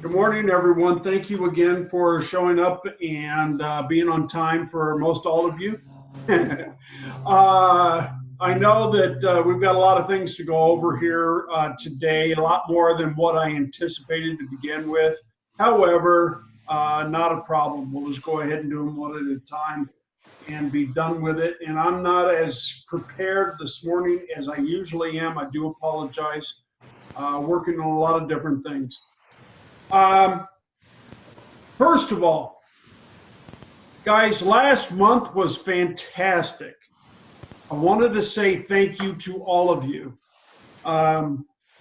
Good morning, everyone. Thank you again for showing up and being on time for most all of you. I know that we've got a lot of things to go over here today, a lot more than what I anticipated to begin with. However, not a problem. We'll just go ahead and do them one at a time and be done with it. And I'm not as prepared this morning as I usually am. I do apologize. Working on a lot of different things. First of all, guys, last month was fantastic. I wanted to say thank you to all of you.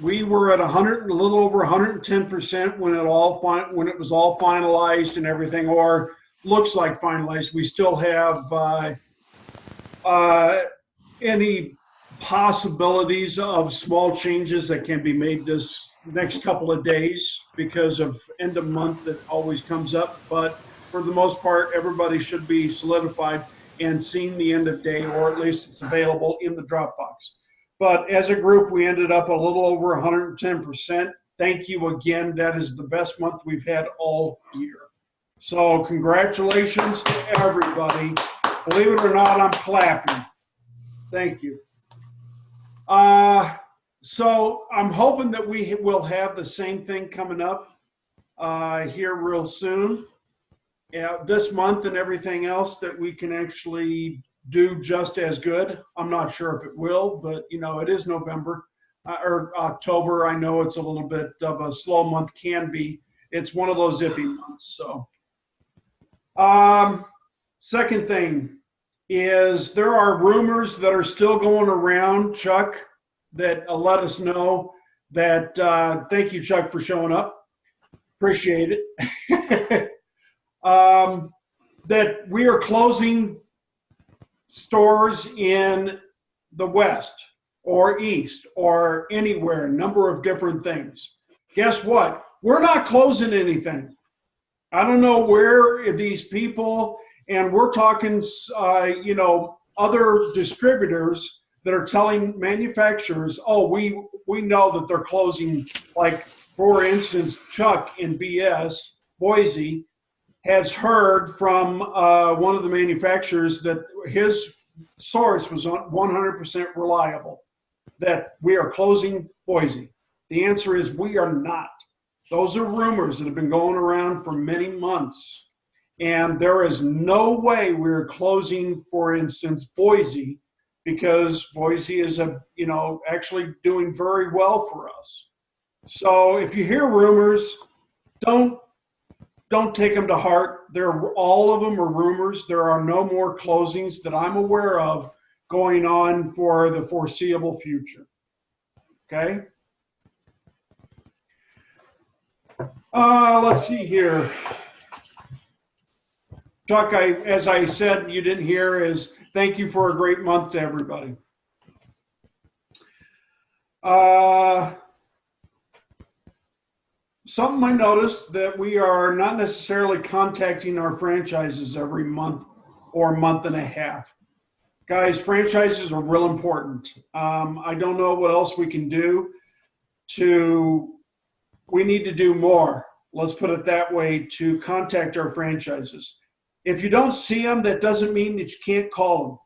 We were at a little over 110% when it was all finalized and everything, or looks like finalized. We still have any possibilities of small changes that can be made this next couple of days because of end of month that always comes up. But for the most part, everybody should be solidified and seeing the end of day, or at least it's available in the Dropbox. But as a group, we ended up a little over 110%. Thank you again. That is the best month we've had all year. So congratulations to everybody. Believe it or not, I'm clapping. Thank you. So I'm hoping that we will have the same thing coming up here real soon. This month and everything else, that we can actually do just as good. I'm not sure if it will, but you know, it is November or October. I know it's a little bit of a slow month, can be. It's one of those iffy months. So second thing is there are rumors that are still going around, Chuck, that let us know that, thank you, Chuck, for showing up. Appreciate it. That we are closing stores in the West or East or anywhere, number of different things. Guess what? We're not closing anything. I don't know where these people, and we're talking, other distributors that are telling manufacturers, oh, we know that they're closing. Like, for instance, Chuck in Boise, has heard from one of the manufacturers that his source was 100% reliable, that we are closing Boise. The answer is we are not. Those are rumors that have been going around for many months. And there is no way we're closing, for instance, Boise, because Boise is actually doing very well for us. So if you hear rumors, don't take them to heart. All of them are rumors. There are no more closings that I'm aware of going on for the foreseeable future. Okay. Let's see here. Chuck, as I said, you didn't hear, is thank you for a great month to everybody. Something I noticed that we are not necessarily contacting our franchises every month or month and a half. Guys, franchises are real important. I don't know what else we can do we need to do more, let's put it that way, to contact our franchises. If you don't see them, that doesn't mean that you can't call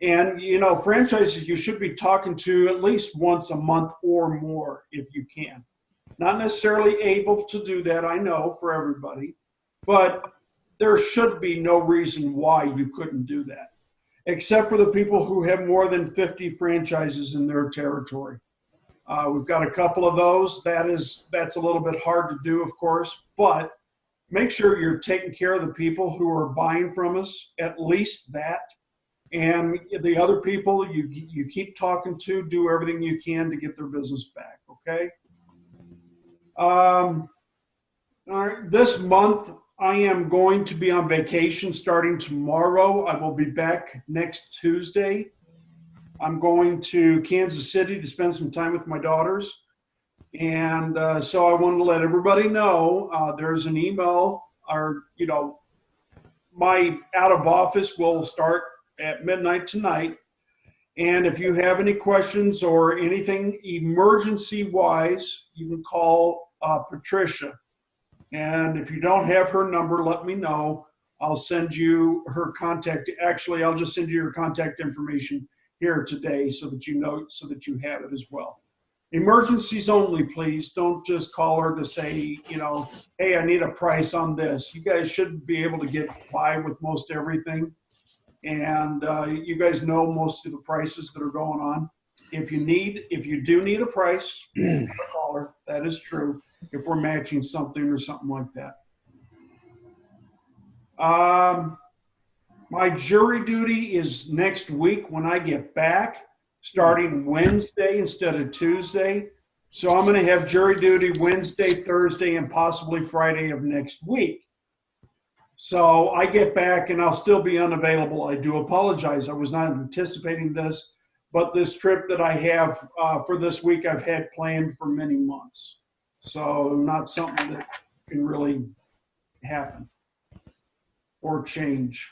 them. And, franchises you should be talking to at least once a month or more if you can. Not necessarily able to do that, I know, for everybody, but there should be no reason why you couldn't do that, except for the people who have more than 50 franchises in their territory. We've got a couple of those. That's a little bit hard to do, of course, but make sure you're taking care of the people who are buying from us, at least that. And the other people you keep talking to, do everything you can to get their business back, okay? All right, this month I am going to be on vacation starting tomorrow. I will be back next Tuesday. I'm going to Kansas City to spend some time with my daughters. And so I wanted to let everybody know there's an email, my out of office will start at midnight tonight. And if you have any questions or anything emergency wise, you can call Patricia. And if you don't have her number, let me know. I'll send you her contact. Actually, I'll just send you her contact information here today so that you know, so that you have it as well. Emergencies only, please. Don't just call her to say, you know, hey, I need a price on this. You guys should be able to get by with most everything. And you guys know most of the prices that are going on. If you do need a price, call her. That is true. If we're matching something or something like that. My jury duty is next week when I get back, starting Wednesday instead of Tuesday. So I'm going to have jury duty Wednesday, Thursday, and possibly Friday of next week. So I get back and I'll still be unavailable. I do apologize. I was not anticipating this, but this trip that I have for this week, I've had planned for many months. So not something that can really happen or change.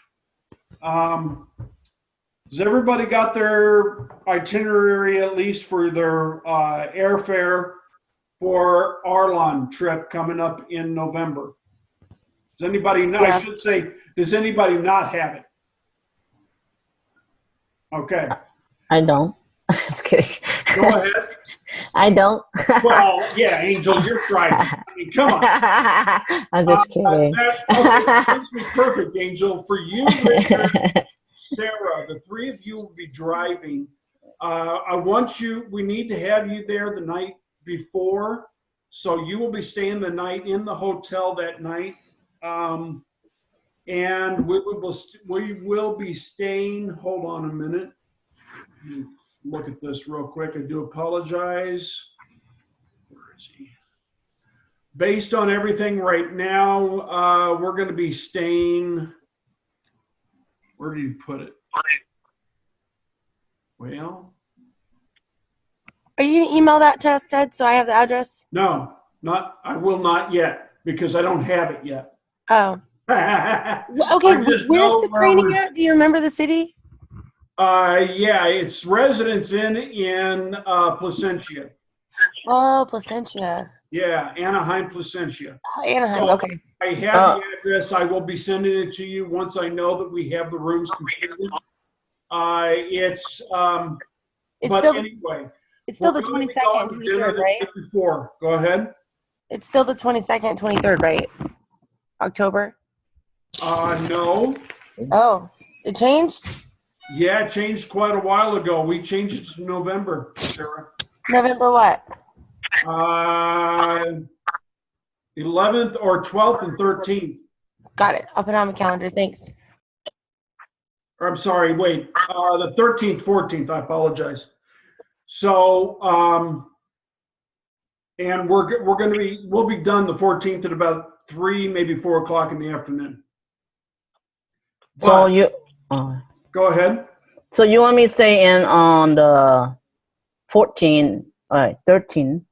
Has everybody got their itinerary at least for their airfare for Arlon trip coming up in November? Does anybody know? Yeah. I should say, does anybody not have it? Okay. I don't. Just kidding. Go ahead. I don't. Well, yeah, Angel, you're driving. I mean, come on. I'm just kidding. That makes me perfect, Angel. For you, Richard, Sarah, the three of you will be driving. We need to have you there the night before. So you will be staying the night in the hotel that night. And we will be staying, hold on a minute. Look at this real quick. I do apologize. Where is he? Based on everything right now, we're going to be staying. Where do you put it? Well, are you going to email that to us, Ted, so I have the address? No, I will not yet because I don't have it yet. Oh. Okay, where's the training at? Do you remember the city? Yeah, it's Residence Inn in Placentia. Oh, Placentia. Yeah, Anaheim, Placentia. Oh, Anaheim, so okay. I have the address. I will be sending it to you once I know that we have the rooms completed. It's still anyway. It's still the 22nd, 23rd, right? Before. Go ahead. It's still the 22nd, 23rd, right? October? No. Oh, it changed? Yeah, it changed quite a while ago. We changed it to November, Sarah. November what? 11th or 12th and 13th. Got it. I'll put it on my calendar. Thanks. I'm sorry. Wait. The 13th, 14th. I apologize. So, and we'll be done the 14th at about 3, maybe 4 o'clock in the afternoon. So go ahead. So you want me to stay in on the 14th, 13th?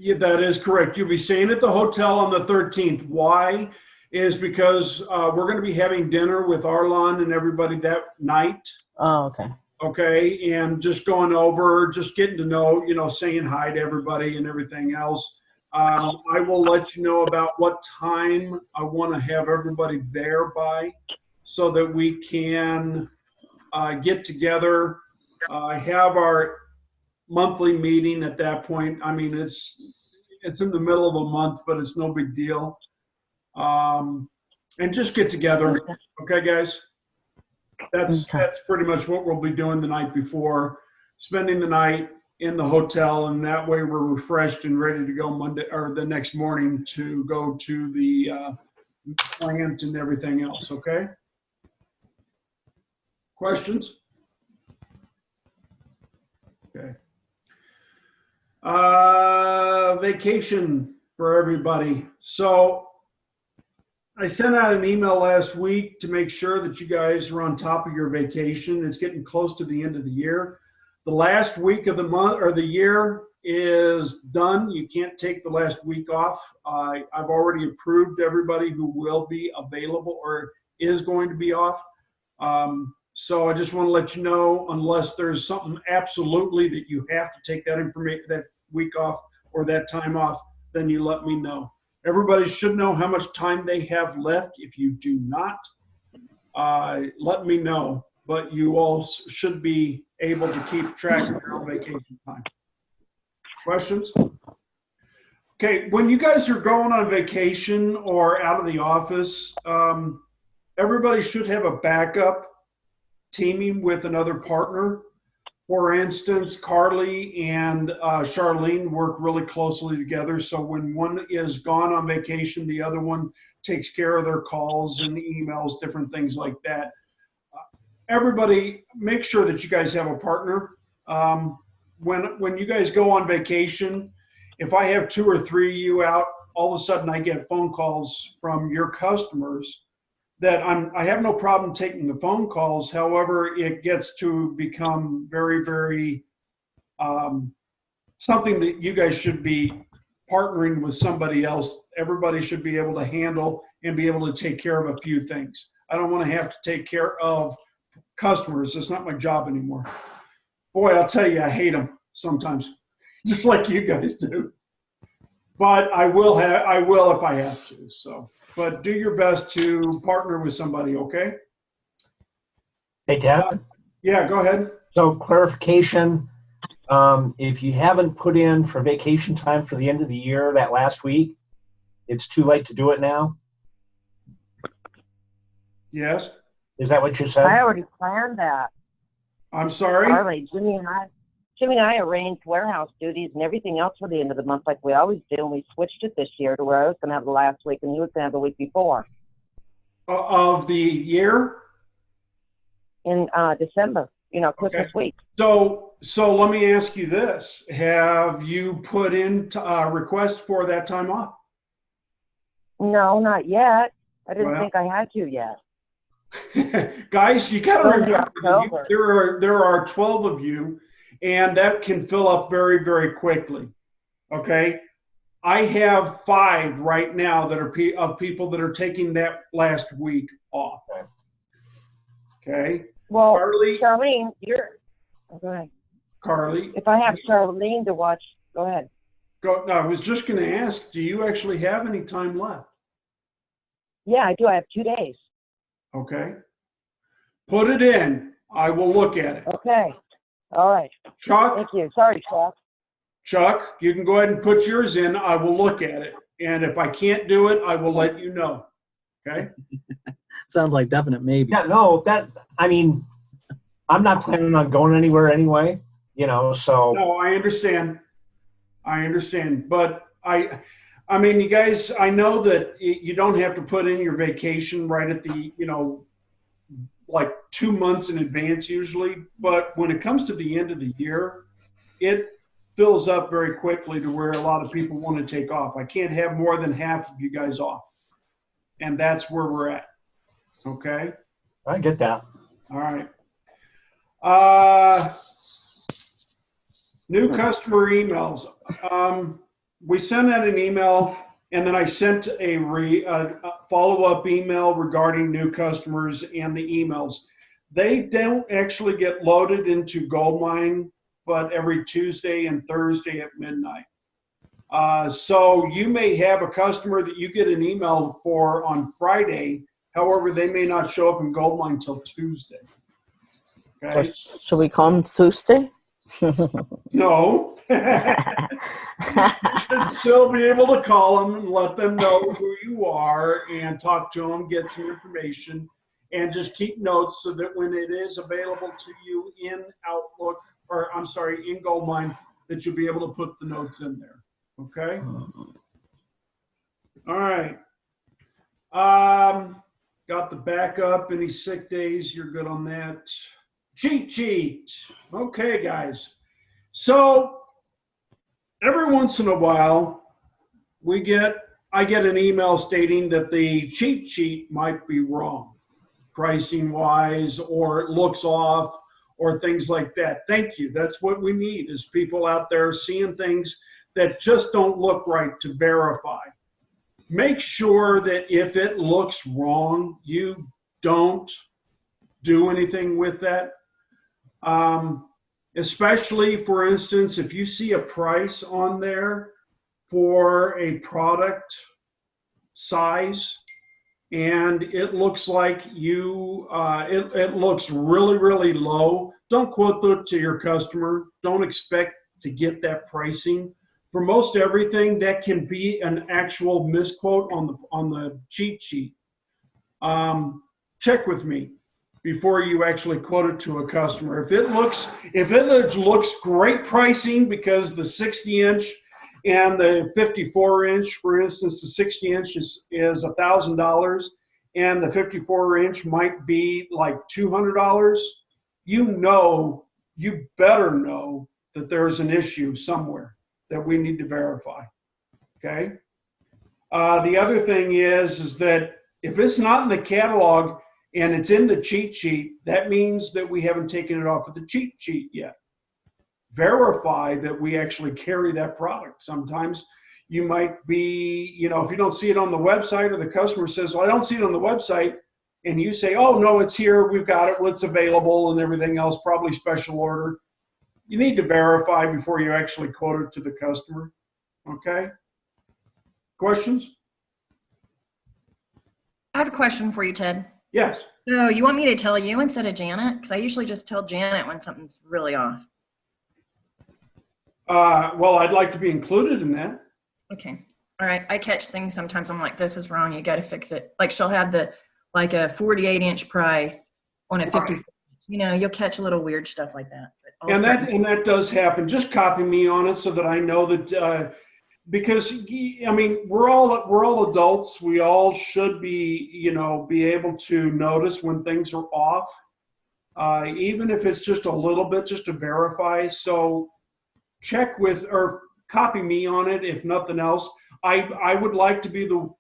Yeah, that is correct. You'll be staying at the hotel on the 13th. Why? Is because we're going to be having dinner with Arlon and everybody that night. Oh, okay. Okay, and just going over, just getting to know, saying hi to everybody and everything else. I will let you know about what time I want to have everybody there by so that we can get together, have our monthly meeting at that point. I mean, it's in the middle of the month, but it's no big deal. And just get together. Okay, guys? That's pretty much what we'll be doing the night before, spending the night in the hotel, and that way we're refreshed and ready to go Monday or the next morning to go to the plant and everything else. Okay? Questions? Okay. Vacation for everybody. So I sent out an email last week to make sure that you guys are on top of your vacation. It's getting close to the end of the year. The last week of the month or the year is done. You can't take the last week off. I've already approved everybody who will be available or is going to be off. So I just want to let you know, unless there's something absolutely that you have to take that week off or that time off, then you let me know. Everybody should know how much time they have left. If you do not, let me know. But you all should be able to keep track of your own vacation time. Questions? Okay, when you guys are going on vacation or out of the office, everybody should have a backup teaming with another partner. For instance, Carly and Charlene work really closely together. So when one is gone on vacation, the other one takes care of their calls and emails, different things like that. Everybody, make sure that you guys have a partner. When you guys go on vacation, if I have 2 or 3 of you out, all of a sudden I get phone calls from your customers that I have no problem taking the phone calls. However, it gets to become very, very something that you guys should be partnering with somebody else. Everybody should be able to handle and be able to take care of a few things. I don't want to have to take care of customers. It's not my job anymore. Boy, I'll tell you, I hate them sometimes, just like you guys do. But I will if I have to. So, but do your best to partner with somebody, okay? Hey, Ted. Yeah, go ahead. So clarification, if you haven't put in for vacation time for the end of the year, that last week, it's too late to do it now? Yes. Is that what you said? I already planned that. I'm sorry? Harley, Jimmy and I arranged warehouse duties and everything else for the end of the month like we always do, and we switched it this year to where I was going to have the last week and he was going to have the week before. Of the year? In December, Christmas week. So let me ask you this. Have you put in a request for that time off? No, not yet. I didn't Well. think I had to yet. Guys, you got to Only remember, October. there are 12 of you, and that can fill up very, very quickly. Okay, I have 5 right now that are of people that are taking that last week off. Okay, Well, Carly, Charlene, go ahead. Carly, If I have Charlene to watch, go ahead. go. No, I was just going to ask, do you actually have any time left? Yeah, I do. I have 2 days. Okay, put it in. I will look at it. Okay. All right. Chuck, Thank you. Sorry, Chuck. Chuck, you can go ahead and put yours in. I will look at it. And if I can't do it, I will let you know. Okay? Sounds like definite maybe. Yeah, no, I'm not planning on going anywhere anyway, so. No, I understand. But I mean, you guys, I know that you don't have to put in your vacation right at the, like 2 months in advance usually. But when it comes to the end of the year, it fills up very quickly to where a lot of people want to take off. I can't have more than half of you guys off. And that's where we're at. Okay? I get that. All right. New customer emails. We sent out an email, and then I sent a follow-up email regarding new customers and the emails. They don't actually get loaded into Goldmine, but every Tuesday and Thursday at midnight. So you may have a customer that you get an email for on Friday. However, they may not show up in Goldmine until Tuesday. Okay? Should we call him Tuesday? No. You should still be able to call them and let them know who you are and talk to them, get some information, and just keep notes so that when it is available to you in Outlook, in Goldmine, that you'll be able to put the notes in there. Okay? All right. Got the backup. Any sick days? You're good on that. Cheat sheet. Okay, guys. So every once in a while, I get an email stating that the cheat sheet might be wrong, pricing wise, or it looks off, or things like that. Thank you. That's what we need, is people out there seeing things that just don't look right to verify. Make sure that if it looks wrong, you don't do anything with that. Especially, for instance, if you see a price on there for a product size, and it looks like it looks really, really low. Don't quote that to your customer. Don't expect to get that pricing. For most everything, that can be an actual misquote on the cheat sheet. Check with me before you actually quote it to a customer. If it looks great pricing because the 60-inch and the 54-inch, for instance, the 60-inch is $1,000, and the 54-inch might be like $200. You better know that there's an issue somewhere that we need to verify. Okay. The other thing is that if it's not in the catalog and it's in the cheat sheet, that means that we haven't taken it off of the cheat sheet yet. Verify that we actually carry that product. Sometimes you might be, if you don't see it on the website, or the customer says, well, I don't see it on the website, and you say, oh, no, it's here, we've got it, well, it's available and everything else, probably special order. You need to verify before you actually quote it to the customer. Okay? Questions? I have a question for you, Ted. Yes. So you want me to tell you instead of Janet? Because I usually just tell Janet when something's really off. Well, I'd like to be included in that. Okay. All right. I catch things sometimes. I'm like, this is wrong. You got to fix it. Like she'll have a 48-inch price on a 50. You'll catch a little weird stuff like that. And that does happen. Just copy me on it so that I know that, because we're all adults. We all should be able to notice when things are off, even if it's just a little bit, just to verify. So check with or copy me on it, if nothing else. I would like to be the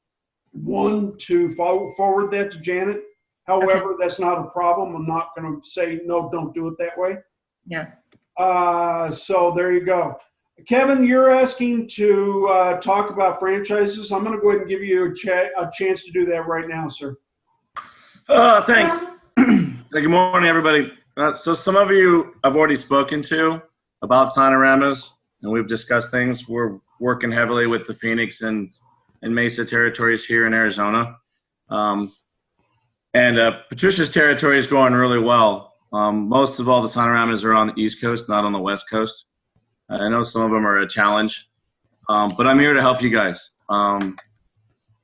one to forward that to Janet. However, that's not a problem. I'm not going to say, no, don't do it that way. Yeah. So there you go. Kevin, you're asking to talk about franchises. I'm going to go ahead and give you a chance to do that right now, sir. Thanks. Good morning, everybody. So some of you I've already spoken to about Sonoramas, and we've discussed things. We're working heavily with the Phoenix and Mesa territories here in Arizona. Patricia's territory is going really well. Most of all the Sonoramas are on the East Coast, not on the West Coast. I know some of them are a challenge, but I'm here to help you guys.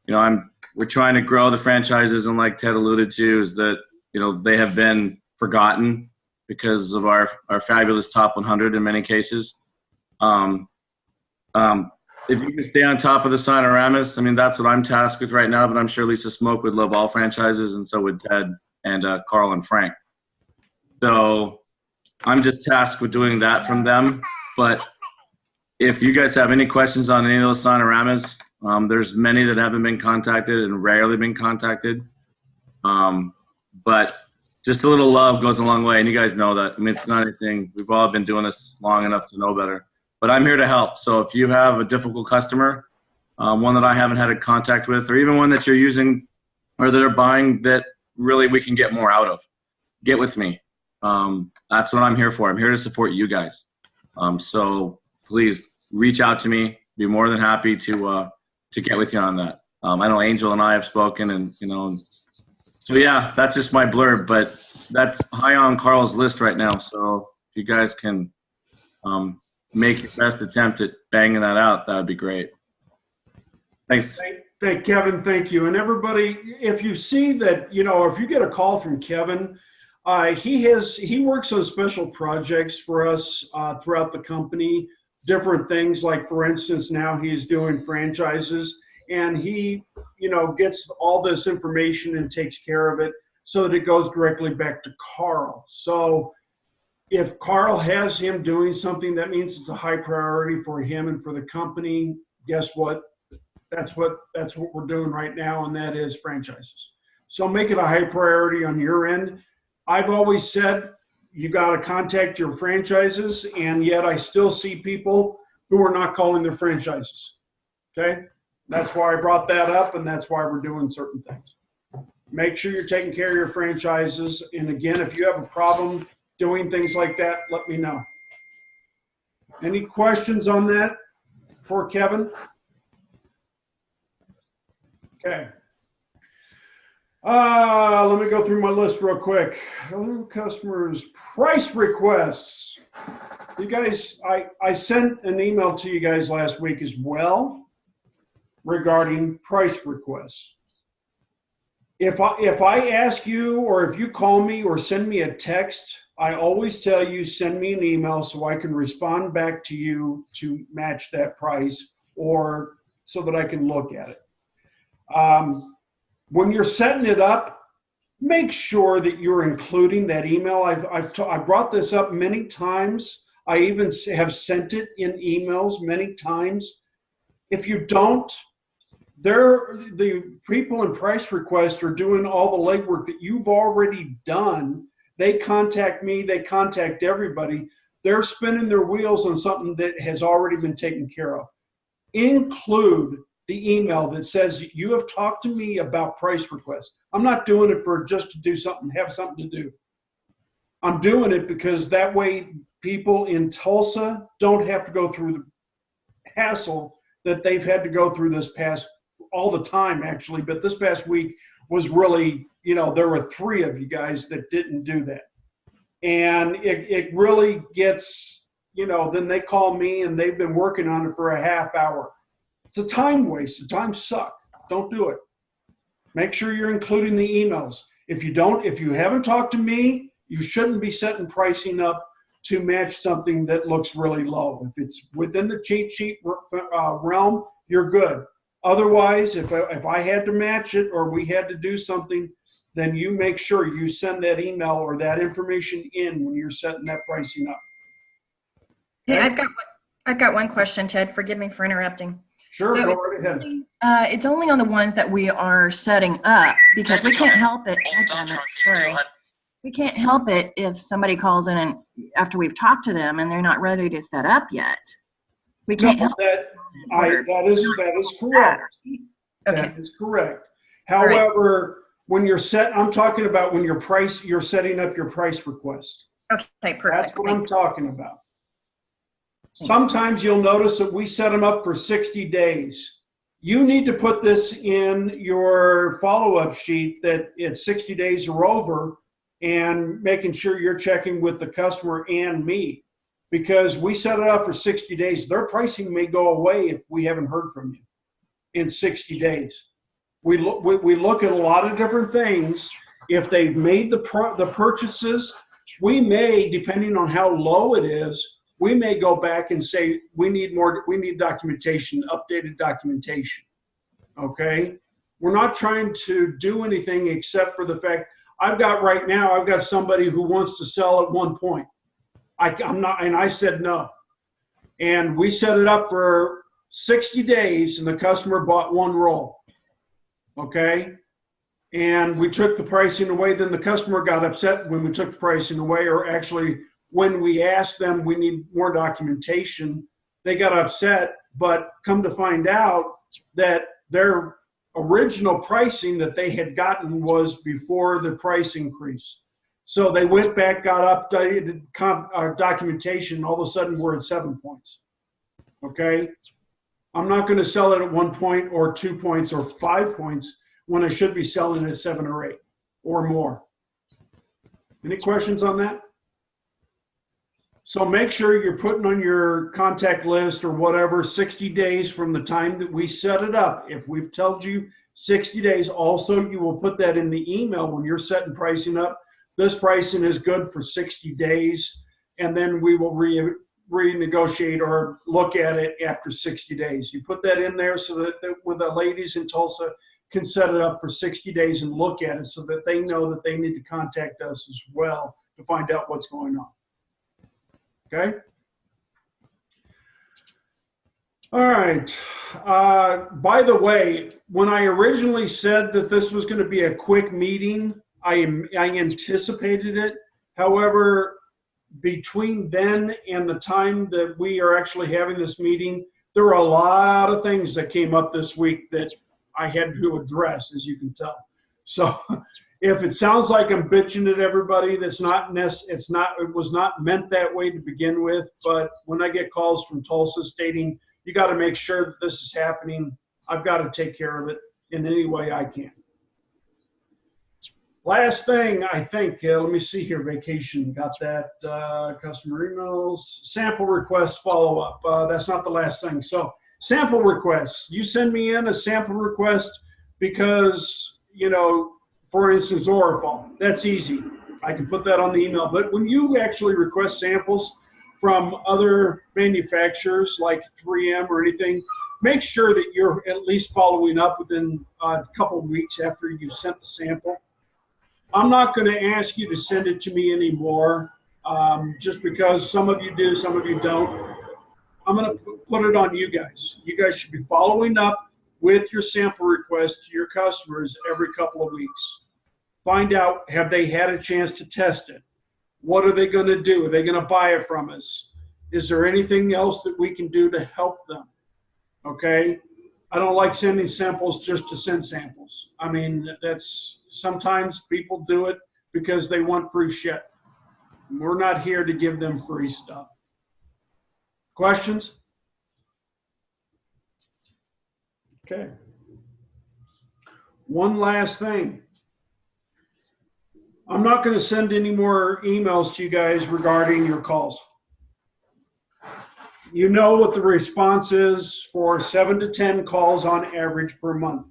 We're trying to grow the franchises, and like Ted alluded to, is that they have been forgotten because of our fabulous top 100 in many cases. If you can stay on top of the Sonoramas, that's what I'm tasked with right now, but I'm sure Lisa Smoke would love all franchises, and so would Ted and Carl and Frank. So I'm just tasked with doing that from them. But if you guys have any questions on any of those Sonoramas, there's many that haven't been contacted and rarely been contacted. But just a little love goes a long way, and you guys know that. It's not anything. We've all been doing this long enough to know better. But I'm here to help. So if you have a difficult customer, one that I haven't had a contact with, or even one that you're using or that are buying that really we can get more out of, get with me. That's what I'm here for. I'm here to support you guys. So please reach out to me. Be more than happy to get with you on that. I know Angel and I have spoken, and so yeah, that's just my blurb, but that's high on Carl's list right now. So if you guys can make your best attempt at banging that out, that would be great. Thanks. Thank Kevin. Thank you. And everybody, if you see that, if you get a call from Kevin, he works on special projects for us throughout the company, different things. Like, for instance, now he's doing franchises, and he, gets all this information and takes care of it so that it goes directly back to Carl. So if Carl has him doing something, that means it's a high priority for him and for the company. Guess what? That's what we're doing right now, and that is franchises. So make it a high priority on your end. I've always said you got to contact your franchises, and yet I still see people who are not calling their franchises. Okay? That's why I brought that up, and that's why we're doing certain things. Make sure you're taking care of your franchises. And again, if you have a problem doing things like that, let me know. Any questions on that for Kevin? Okay. Let me go through my list real quick. Customers, price requests. You guys, I sent an email to you guys last week as well regarding price requests. If I ask you, or if you call me or send me a text, I always tell you, send me an email so I can respond back to you to match that price, or so that I can look at it. When you're setting it up, make sure that you're including that email. I brought this up many times. I even have sent it in emails many times. If you don't, the people in price request are doing all the legwork that you've already done. They contact me, they contact everybody. They're spinning their wheels on something that has already been taken care of. Include the email that says you have talked to me about price requests. I'm not doing it for just to do something, have something to do. I'm doing it because that way people in Tulsa don't have to go through the hassle that they've had to go through this past, all the time actually, but this past week was really, there were 3 of you guys that didn't do that. And it really gets, then they call me and they've been working on it for a half hour. It's a time waste. The time suck. Don't do it. Make sure you're including the emails. If you haven't talked to me, you shouldn't be setting pricing up to match something that looks really low. If it's within the cheat sheet realm, you're good. Otherwise, if I had to match it or we had to do something, then you make sure you send that email or that information in when you're setting that pricing up. Hey, I've got one question, Ted. Forgive me for interrupting. Sure, So go right ahead. It's only on the ones that we are setting up because we can't help it. Sorry. We can't help it if somebody calls in and after we've talked to them and they're not ready to set up yet. We can't help that is correct. Okay. That is correct. However, when you're I'm talking about when you're setting up your price requests. Okay, perfect. That's what I'm talking about. Sometimes you'll notice that we set them up for 60 days. You need to put this in your follow-up sheet that it's 60 days or over, and making sure you're checking with the customer and me, because we set it up for 60 days. Their pricing may go away if we haven't heard from you in 60 days. We look at a lot of different things. If they've made the purchases, we may, depending on how low it is, we may go back and say, we need documentation, updated documentation, okay? We're not trying to do anything except for the fact, I've got somebody who wants to sell at one point. I'm not, and I said no. And we set it up for 60 days and the customer bought 1 roll, okay? And we took the pricing away, then the customer got upset when we took the pricing away, or actually, when we asked them, we need more documentation, they got upset, but come to find out that their original pricing that they had gotten was before the price increase. So they went back, got updated documentation, all of a sudden we're at 7 points, okay? I'm not gonna sell it at 1 point or 2 points or 5 points when I should be selling at 7 or 8 or more. Any questions on that? So make sure you're putting on your contact list or whatever 60 days from the time that we set it up. If we've told you 60 days, also you will put that in the email when you're setting pricing up. This pricing is good for 60 days, and then we will renegotiate or look at it after 60 days. You put that in there so that when the ladies in Tulsa can set it up for 60 days and look at it so that they know that they need to contact us as well to find out what's going on. Okay. All right. By the way, when I originally said that this was going to be a quick meeting, I anticipated it. However, between then and the time that we are actually having this meeting, there were a lot of things that came up this week that I had to address, as you can tell. So if it sounds like I'm bitching at everybody, it was not meant that way to begin with. But when I get calls from Tulsa stating, you got to make sure that this is happening, I've got to take care of it. in any way I can. Last thing, I think, let me see here, vacation, got that, customer emails, sample requests follow-up. That's not the last thing. So sample requests, you send me in a sample request because, you know, for instance, Orifal, that's easy. I can put that on the email. But when you actually request samples from other manufacturers like 3M or anything, make sure that you're at least following up within a couple of weeks after you sent the sample. I'm not going to ask you to send it to me anymore, just because some of you do, some of you don't. I'm going to put it on you guys. You guys should be following up with your sample request to your customers every couple of weeks. Find out, have they had a chance to test it? What are they going to do? Are they going to buy it from us? Is there anything else that we can do to help them? Okay? I don't like sending samples just to send samples. I mean, that's sometimes people do it because they want free shit. We're not here to give them free stuff. Questions? Okay. One last thing. I'm not going to send any more emails to you guys regarding your calls. You know what the response is for 7 to 10 calls on average per month.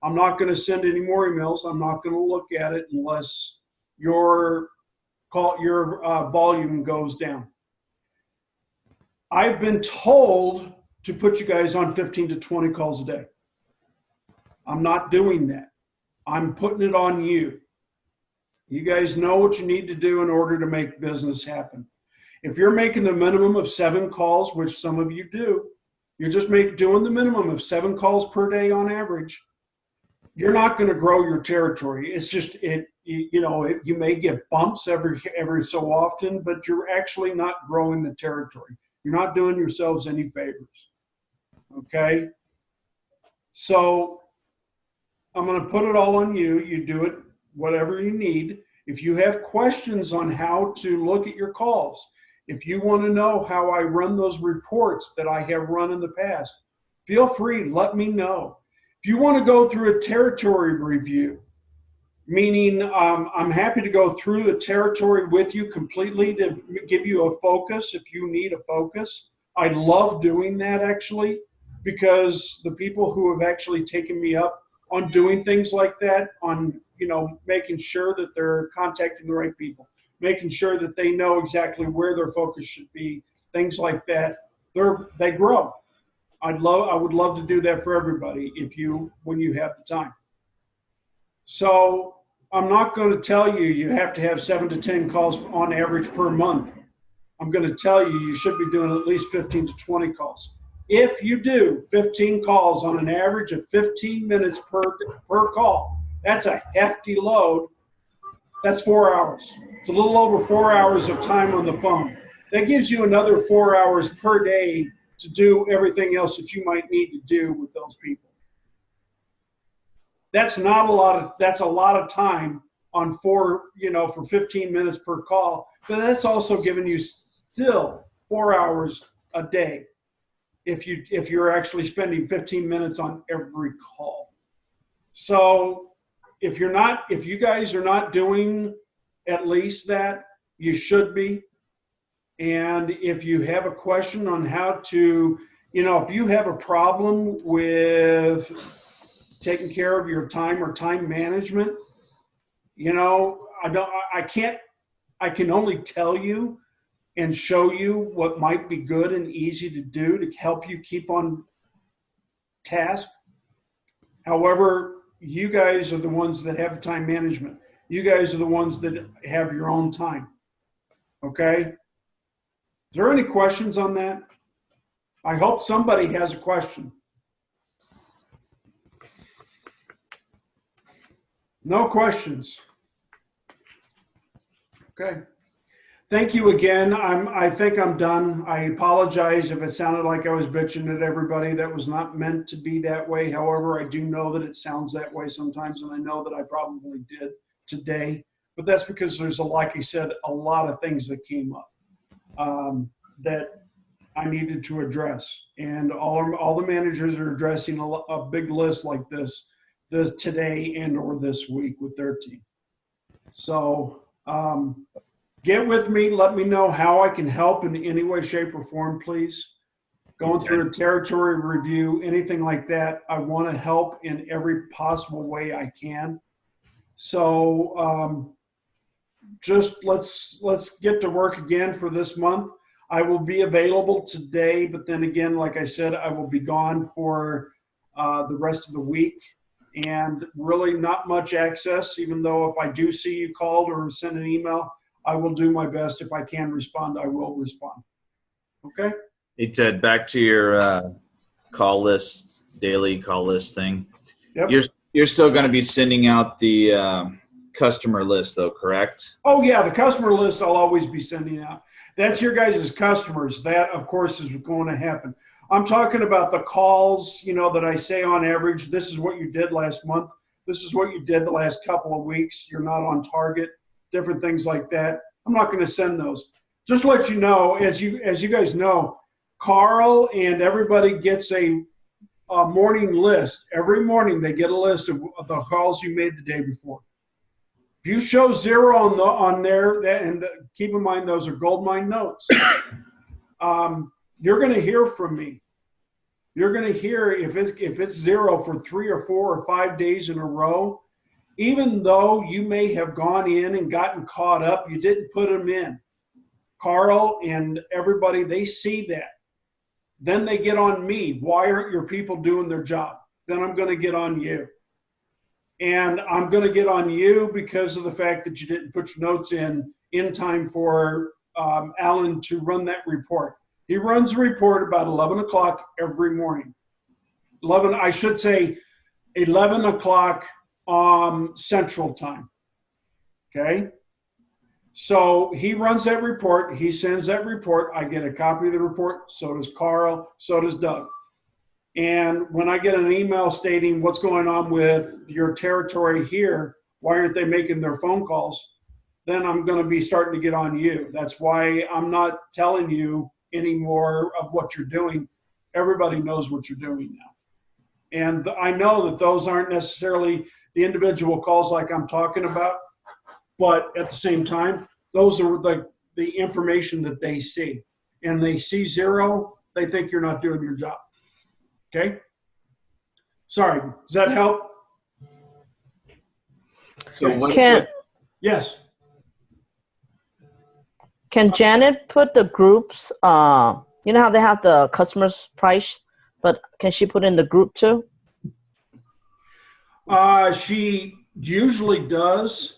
I'm not going to send any more emails. I'm not going to look at it unless your volume goes down. I've been told to put you guys on 15 to 20 calls a day. I'm not doing that. I'm putting it on you. You guys know what you need to do in order to make business happen. If you're making the minimum of 7 calls, which some of you do, you're just doing the minimum of 7 calls per day on average, you're not going to grow your territory. It's just, you may get bumps every so often, but you're actually not growing the territory. You're not doing yourselves any favors. Okay? So I'm going to put it all on you. You do it whatever you need. If you have questions on how to look at your calls, if you want to know how I run those reports that I have run in the past, feel free, let me know. If you want to go through a territory review, meaning I'm happy to go through the territory with you completely to give you a focus if you need a focus. I love doing that actually, because the people who have actually taken me up on doing things like that, on making sure that they're contacting the right people, making sure that they know exactly where their focus should be, things like that, they grow. I would love to do that for everybody when you have the time. So I'm not going to tell you have to have 7 to 10 calls on average per month. I'm going to tell you should be doing at least 15 to 20 calls. If you do 15 calls on an average of 15 minutes per call, that's a hefty load. That's 4 hours. It's a little over 4 hours of time on the phone. That gives you another 4 hours per day to do everything else that you might need to do with those people. That's a lot of time on for 15 minutes per call, but that's also giving you still 4 hours a day if you're actually spending 15 minutes on every call. So if you guys are not doing at least that, you should be. And if you have a question on how to, if you have a problem with taking care of your time or time management, I can only tell you and show you what might be good and easy to do to help you keep on task. However, you guys are the ones that have time management. You guys are the ones that have your own time. Okay? Is there any questions on that? I hope somebody has a question. No questions. Okay. Thank you again. I think I'm done. I apologize if it sounded like I was bitching at everybody. That was not meant to be that way. However, I do know that it sounds that way sometimes, and I know that I probably did today. But that's because there's, like I said, a lot of things that came up that I needed to address. And all the managers are addressing a big list like this. today and or this week with their team. So get with me. Let me know how I can help in any way, shape, or form, please. Going through a territory review, anything like that, I want to help in every possible way I can. So just let's get to work again for this month. I will be available today, but then again, like I said, I will be gone for the rest of the week, and really not much access, even though if I do see you called or send an email, I will do my best. If I can respond, I will respond. Okay? Hey, Ted, back to your call list, daily call list thing. Yep. You're still going to be sending out the customer list, though, correct? Oh, yeah, the customer list I'll always be sending out. That's your guys' customers. That, of course, is going to happen. I'm talking about the calls, that I say on average, this is what you did last month. This is what you did the last couple of weeks. You're not on target, different things like that. I'm not going to send those. Just to let you know, as you guys know, Carl and everybody gets a morning list. Every morning they get a list of the calls you made the day before. If you show 0 on there, and keep in mind those are Goldmine notes, you're going to hear from me. You're going to hear if it's 0 for 3 or 4 or 5 days in a row, even though you may have gone in and gotten caught up, you didn't put them in. Carl and everybody, they see that. Then they get on me. Why aren't your people doing their job? Then I'm going to get on you. And I'm going to get on you because of the fact that you didn't put your notes in time for Alan to run that report. He runs a report about 11 o'clock every morning. 11 o'clock Central Time. Okay? So he runs that report. He sends that report. I get a copy of the report. So does Carl. So does Doug. And when I get an email stating what's going on with your territory here, why aren't they making their phone calls? Then I'm going to be starting to get on you. That's why I'm not telling you any more of what you're doing. Everybody knows what you're doing now. And I know that those aren't necessarily the individual calls like I'm talking about, but at the same time, those are the information that they see. And they see 0, they think you're not doing your job. Okay? Sorry, does that help? So what? Yes. Can Janet put the groups, you know how they have the customers price, but can she put in the group too? She usually does.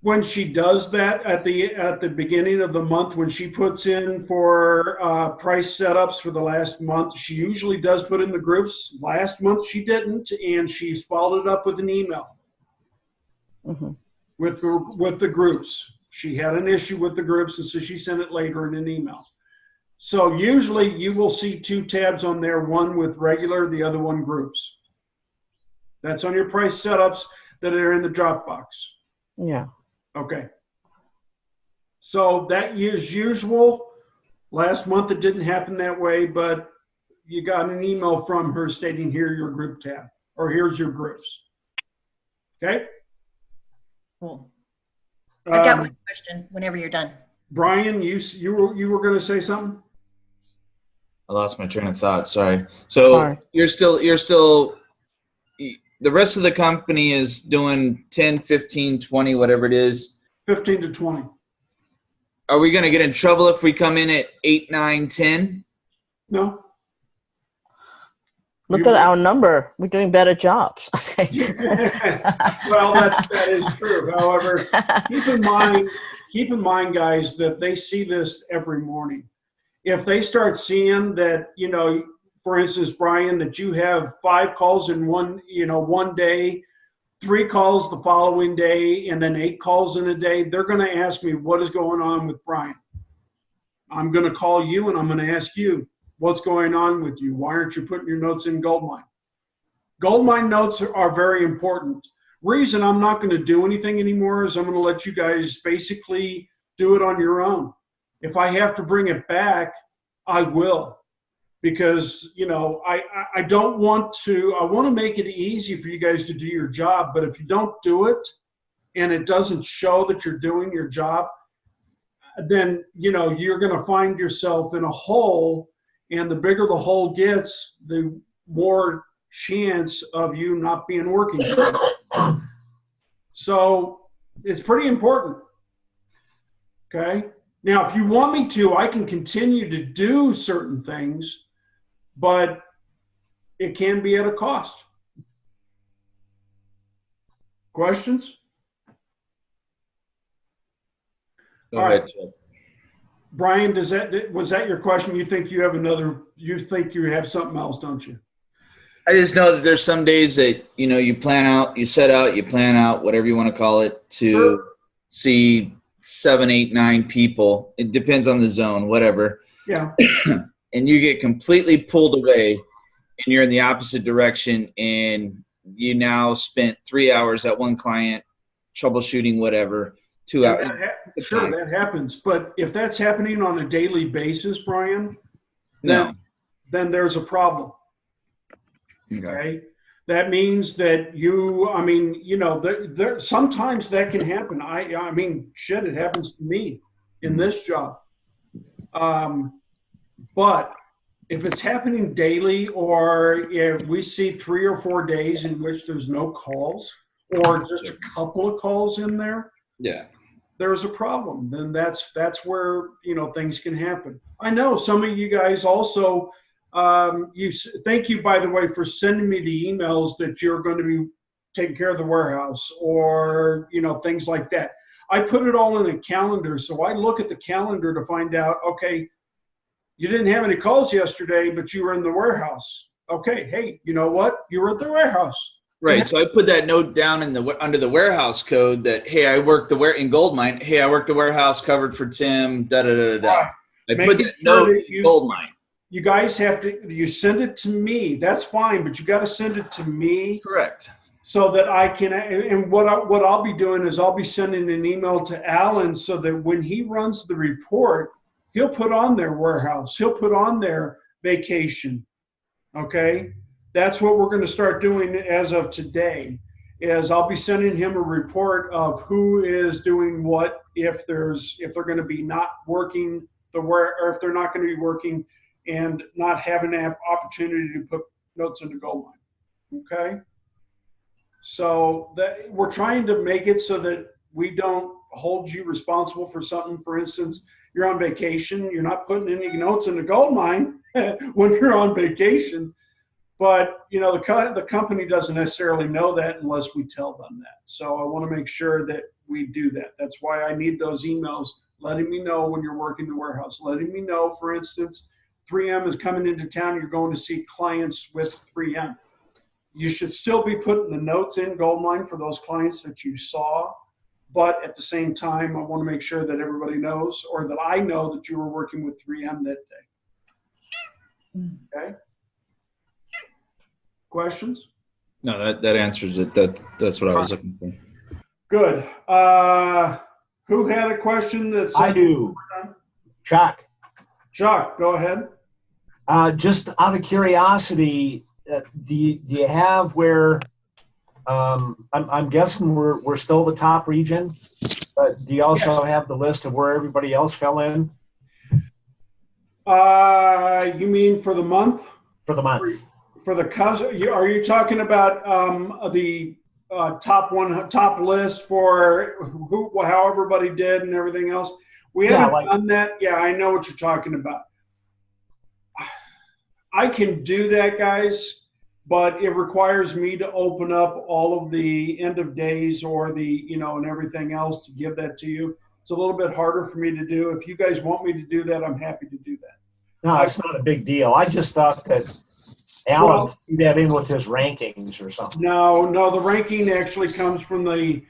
When she does that at the beginning of the month, when she puts in for price setups for the last month, she usually does put in the groups. Last month she didn't, and she's followed it up with an email with the groups. She had an issue with the groups, and so she sent it later in an email. So usually you will see 2 tabs on there, one with regular, the other one groups. That's on your price setups that are in the Dropbox. Yeah. Okay. So that is usual. Last month it didn't happen that way, but you got an email from her stating here your group tab, or here's your groups. Okay? Cool. I got one question whenever you're done. Brian, you were going to say something? I lost my train of thought. Sorry. So Sorry. you're still the rest of the company is doing 10, 15, 20, whatever it is. 15 to 20. Are we going to get in trouble if we come in at 8, 9, 10? No. Look at our number. We're doing better jobs. Well, that is true. However, keep in mind, guys, that they see this every morning. If they start seeing that, for instance, Brian, that you have 5 calls in one day, 3 calls the following day, and then 8 calls in a day, they're going to ask me what is going on with Brian. I'm going to call you and I'm going to ask you, what's going on with you? Why aren't you putting your notes in Goldmine? Goldmine notes are very important. Reason I'm not going to do anything anymore is I'm going to let you guys basically do it on your own. If I have to bring it back, I will. because, you know, I don't want to, I want to make it easy for you guys to do your job, but if you don't do it and it doesn't show that you're doing your job, then, you know, you're going to find yourself in a hole, and the bigger the hole gets, the more chance of you not being working. So it's pretty important. Okay. Now, if you want me to, I can continue to do certain things, but it can be at a cost. Questions? Go All ahead, right. Chip. Brian, was that your question? You think you have something else, don't you? I just know that there's some days that, you know, you plan out, whatever you want to call it, to see 7, 8, 9 people. It depends on the zone, whatever. Yeah. And you get completely pulled away and you're in the opposite direction, and you now spent 3 hours at one client troubleshooting whatever, 2 hours. Sure, that happens. But if that's happening on a daily basis, Brian, No. then there's a problem. Okay. That means that there sometimes that can happen. I mean, shit, it happens to me in this job. But if it's happening daily, or if we see 3 or 4 days in which there's no calls, or just a couple of calls in there, Yeah. there's a problem. Then that's where, you know, things can happen. I know some of you guys also, thank you, by the way, for sending me the emails that you're going to be taking care of the warehouse, or, you know, things like that. I put it all in a calendar. So I look at the calendar to find out, okay, you didn't have any calls yesterday, but you were in the warehouse. Okay. Hey, you know what? You were at the warehouse. Right. So I put that note down under the warehouse code that, hey, I worked in Goldmine. Hey, I worked the warehouse, covered for Tim, I put that note in Goldmine. You guys you send it to me. That's fine, but you got to send it to me. Correct. So that I can, and what I'll be doing is I'll be sending an email to Alan so that when he runs the report, he'll put on their warehouse. He'll put on their vacation. Okay. That's what we're going to start doing as of today, is I'll be sending him a report of who is doing what, if they're going to be not working or if they're not going to be working and not having an opportunity to put notes into Goldmine. Okay. So that we're trying to make it so that we don't hold you responsible for something. For instance, you're on vacation, you're not putting any notes into Goldmine when you're on vacation. But, you know, the company doesn't necessarily know that unless we tell them that. So I want to make sure that we do that. That's why I need those emails letting me know when you're working the warehouse, letting me know, for instance, 3M is coming into town, you're going to see clients with 3M. You should still be putting the notes in Goldmine for those clients that you saw. But at the same time, I want to make sure that everybody knows, or that I know, that you were working with 3M that day. Okay? Questions? No, that answers it. That's what I was looking for. Good. Who had a question? I do. Chuck. Chuck, go ahead. Just out of curiosity, do you have where? I'm guessing we're still the top region, but do you also have the list of where everybody else fell in? You mean for the month? For the month. For the are you talking about the top list for how everybody did and everything else? We haven't done that. Yeah, I know what you're talking about. I can do that, guys, but it requires me to open up all of the end of days or and everything else to give that to you. It's a little bit harder for me to do. If you guys want me to do that, I'm happy to do that. No, it's not a big deal. I just thought that Alan threw that in with his rankings or something. No, the ranking actually comes from the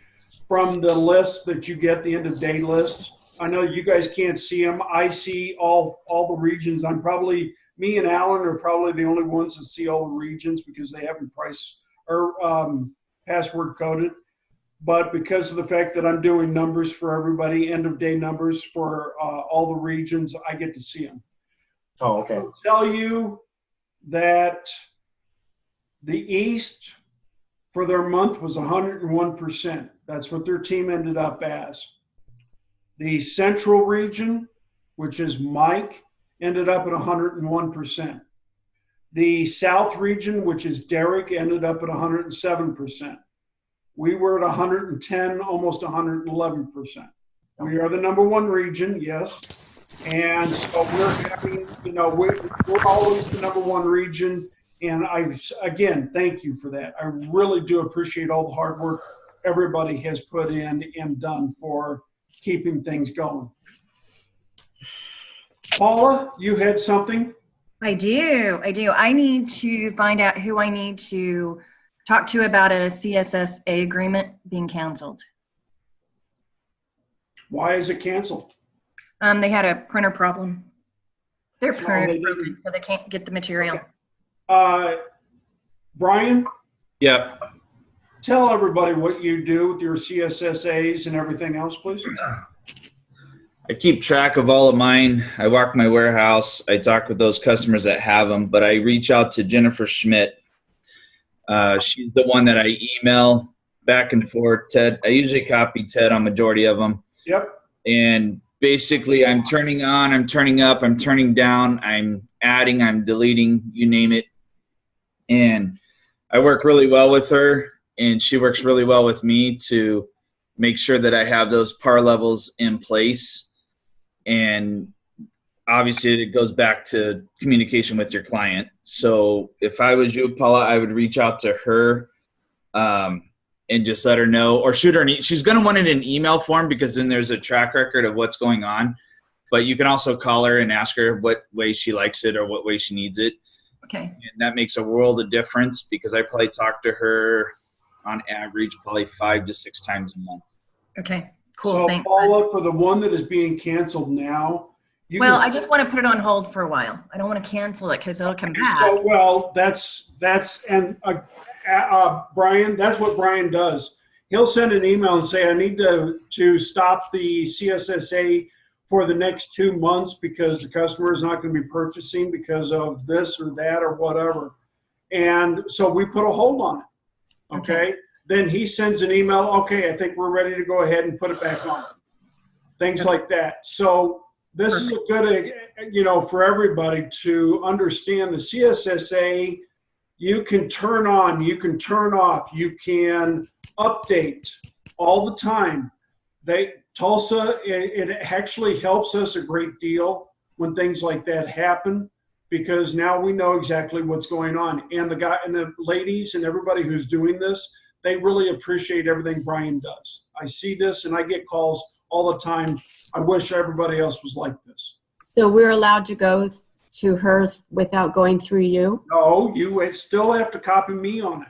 list that you get, the end of day list. I know you guys can't see them. I see all the regions. Me and Alan are probably the only ones that see all the regions because they haven't password coded. But because of the fact that I'm doing numbers for everybody, end of day numbers for all the regions, I get to see them. Oh, okay. I'll tell you that the East for their month was 101%. That's what their team ended up as. The Central region, which is Mike, ended up at 101%. The South region, which is Derek, ended up at 107%. We were at 110, almost 111%. We are the number one region, yes. And so we're having, we're always the number one region. And again, thank you for that. I really do appreciate all the hard work everybody has put in and done for keeping things going. Paula, you had something? I do. I need to find out who I need to talk to about a CSSA agreement being canceled. Why is it canceled? They had a printer problem. Their printer's broken, so they can't get the material. Brian? Yep. Tell everybody what you do with your CSSAs and everything else, please. I keep track of all of mine. I walk my warehouse. I talk with those customers that have them, but I reach out to Jennifer Schmidt. She's the one that I email back and forth. Ted, I usually copy Ted on majority of them. Yep. And basically I'm turning on, I'm turning up, I'm turning down, I'm adding, I'm deleting, you name it. And I work really well with her, and she works really well with me to make sure that I have those par levels in place. And obviously it goes back to communication with your client. So if I was you, Paula, I would reach out to her and just let her know, or shoot her she's going to want it in email form, because then there's a track record of what's going on. But you can also call her and ask her what way she likes it or what way she needs it. Okay. And that makes a world of difference, because I probably talk to her on average probably 5 to 6 times a month. Okay, cool. So Thanks. Paula, for the one that is being canceled now. I just want to put it on hold for a while. I don't want to cancel it because it'll come back. So, well, Brian, that's what Brian does. He'll send an email and say, I need to stop the CSSA for the next 2 months because the customer is not going to be purchasing because of this or that or whatever. And so we put a hold on it. Okay. Then he sends an email. Okay, I think we're ready to go ahead and put it back on. Things like that. So this is a good, for everybody to understand the CSSA. You can turn on, you can turn off, you can update all the time. Tulsa, it actually helps us a great deal when things like that happen, because now we know exactly what's going on. And the guy and the ladies and everybody who's doing this, they really appreciate everything Brian does. I see this and I get calls all the time. I wish everybody else was like this. So we're allowed to go to her without going through you? No, you still have to copy me on it.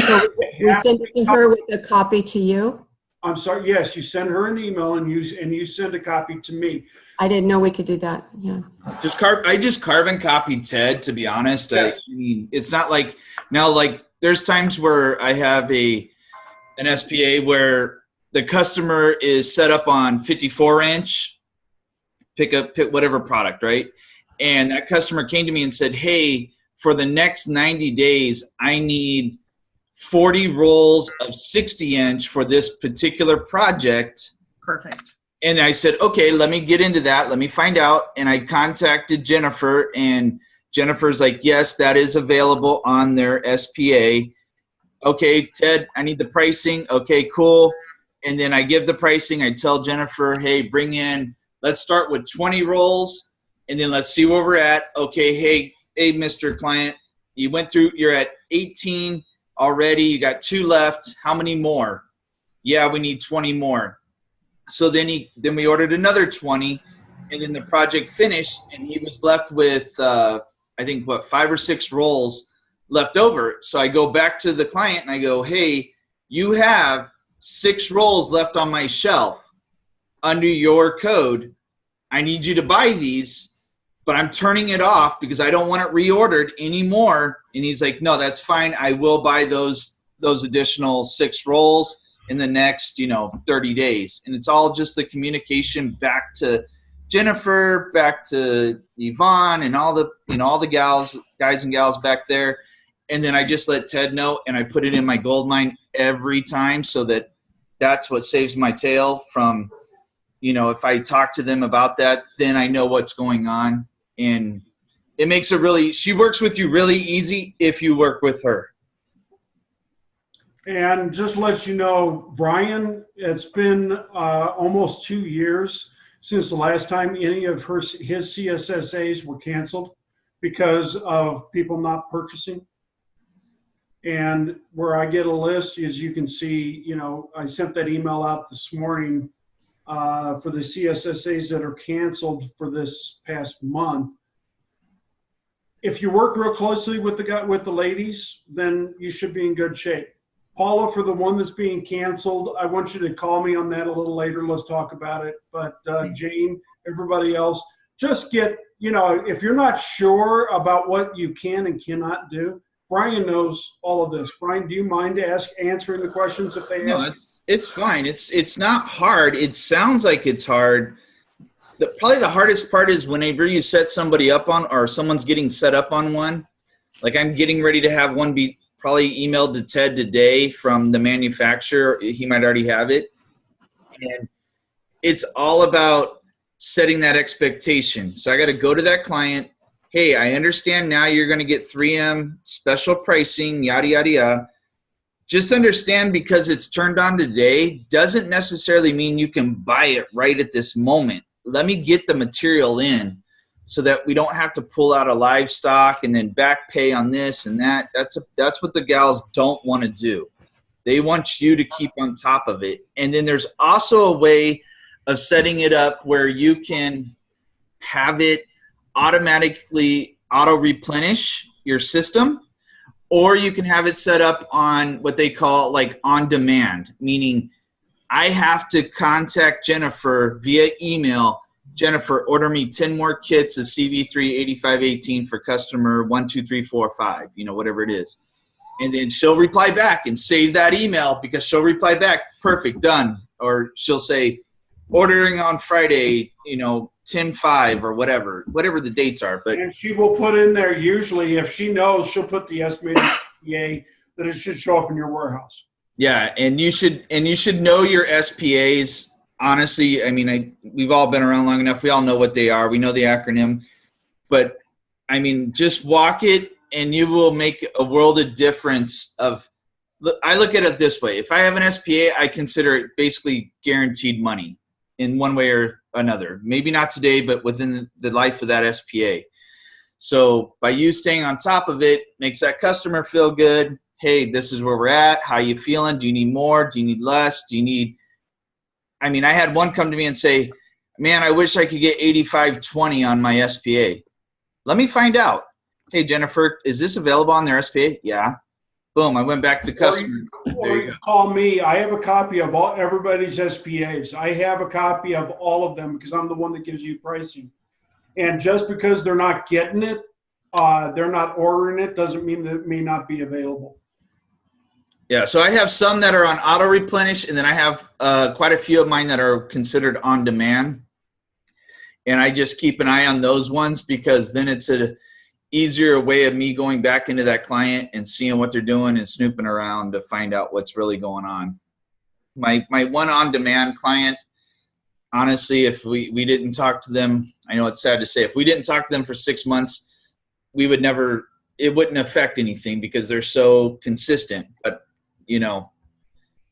So we send it to her with a copy to you? I'm sorry. Yes, you send her an email and you send a copy to me. I didn't know we could do that. Yeah. I just carbon copy Ted, to be honest. Yes. I mean, it's not like now, like there's times where I have an SPA where the customer is set up on 54 inch, pick whatever product, right? And that customer came to me and said, hey, for the next 90 days, I need 40 rolls of 60 inch for this particular project. Perfect. And I said, okay, let me get into that. Let me find out. And I contacted Jennifer, and Jennifer's like, yes, that is available on their SPA. Okay, Ted, I need the pricing. Okay, cool. And then I give the pricing. I tell Jennifer, hey, let's start with 20 rolls, and then let's see where we're at. Okay, hey, Mr. Client, you're at 18 already. You got 2 left. How many more? Yeah, we need 20 more. So then we ordered another 20, and then the project finished, and he was left with, I think, 5 or 6 rolls left over. So I go back to the client and I go, hey, you have 6 rolls left on my shelf under your code. I need you to buy these, but I'm turning it off because I don't want it reordered anymore. And he's like, no, that's fine. I will buy those additional 6 rolls in the next 30 days. And it's all just the communication back to Jennifer, back to Yvonne, and all the guys and gals back there. And then I just let Ted know, and I put it in my gold mine every time, so that's what saves my tail from, if I talk to them about that, then I know what's going on. And it makes it she works with you really easy if you work with her. And just to let you know, Brian, it's been almost 2 years since the last time any of his CSSAs were canceled because of people not purchasing. And where I get a list, as you can see, I sent that email out this morning for the CSSAs that are canceled for this past month. If you work real closely with the ladies, then you should be in good shape. Paula, for the one that's being canceled, I want you to call me on that a little later. Let's talk about it. But Jane, everybody else, just get, if you're not sure about what you can and cannot do, Brian knows all of this. Brian, do you mind answering the questions if they ask? No, it's fine. It's not hard. It sounds like it's hard. Probably the hardest part is whenever you set somebody up on, or someone's getting set up on one. Like I'm getting ready to have one be probably emailed to Ted today from the manufacturer. He might already have it. And it's all about setting that expectation. So I got to go to that client. Hey, I understand now you're going to get 3M special pricing, yada, yada, yada. Just understand because it's turned on today doesn't necessarily mean you can buy it right at this moment. Let me get the material in so that we don't have to pull out a live stock and then back pay on this and that. That's what the gals don't want to do. They want you to keep on top of it. And then there's also a way of setting it up where you can have it automatically auto-replenish your system, or you can have it set up on what they call like on demand, meaning I have to contact Jennifer via email. Jennifer, order me 10 more kits of CV3 8518 for customer 12345, whatever it is. And then she'll reply back and save that email because she'll reply back, perfect, done. Or she'll say, ordering on Friday, 10/5 or whatever the dates are. But and she will put in there, usually if she knows, she'll put the estimated SPA that it should show up in your warehouse. Yeah, and you should know your SPAs. Honestly, I mean, we've all been around long enough. We all know what they are. We know the acronym. But, I mean, just walk it, and you will make a world of difference. I look at it this way. If I have an SPA, I consider it basically guaranteed money in one way or another. Maybe not today, but within the life of that SPA. So by you staying on top of it, makes that customer feel good. Hey, this is where we're at. How you feeling? Do you need more? Do you need less? I had one come to me and say, man, I wish I could get 8520 on my SPA. Let me find out. Hey, Jennifer, is this available on their SPA? Yeah. Boom, I went back to customer. Or you call me. I have a copy of everybody's SPAs. I have a copy of all of them because I'm the one that gives you pricing. And just because they're not getting it, they're not ordering it, doesn't mean that it may not be available. Yeah, so I have some that are on auto replenish, and then I have quite a few of mine that are considered on demand. And I just keep an eye on those ones because then it's an easier way of me going back into that client and seeing what they're doing and snooping around to find out what's really going on. My one on demand client, honestly, if we didn't talk to them, I know it's sad to say, if we didn't talk to them for 6 months, it wouldn't affect anything because they're so consistent. But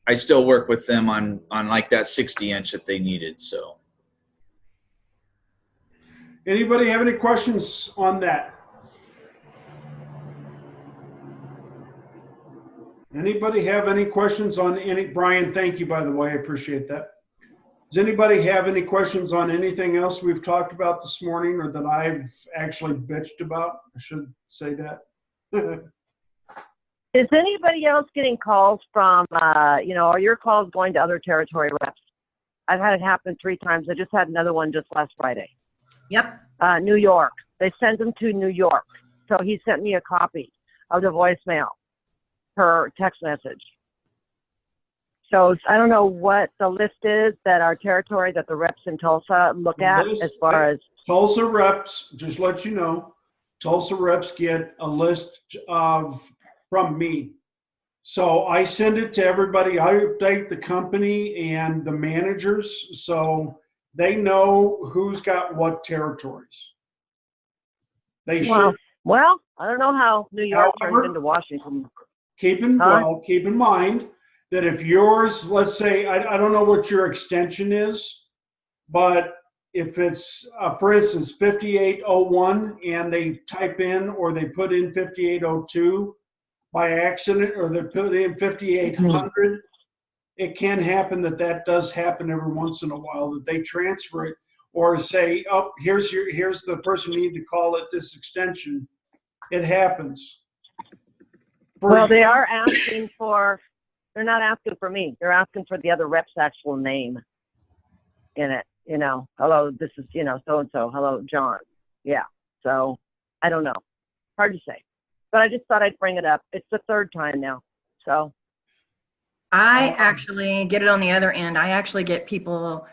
I still work with them on like that 60-inch that they needed. So, anybody have any questions on that? Anybody have any questions on Brian, thank you, by the way. I appreciate that. Does anybody have any questions on anything else we've talked about this morning or that I've actually bitched about? I should say that. Is anybody else getting calls from, are your calls going to other territory reps? I've had it happen 3 times. I just had another one just last Friday. Yep. New York. They sent them to New York. So he sent me a copy of the voicemail per text message. So I don't know what the list is that our territory, that the reps in Tulsa look at List, as far as, Tulsa reps, just let you know, Tulsa reps get a list from me. So I send it to everybody. I update the company and the managers so they know who's got what territories. They should. well, I don't know how New York However, turns into Washington. keep in mind that if yours, let's say, I don't know what your extension is, but if it's, for instance, 5801 and they type in or they put in 5802 by accident, or they put in 5800, it can happen that does happen every once in a while, that they transfer it or say, oh, here's the person you need to call at this extension. It happens. Well, they are asking for, they're not asking for me. They're asking for the other rep's actual name in it. You know, hello, this is, you know, so-and-so. Hello, John. Yeah. So I don't know. Hard to say. But I just thought I'd bring it up. It's the third time now. So I actually get it on the other end. I actually get people,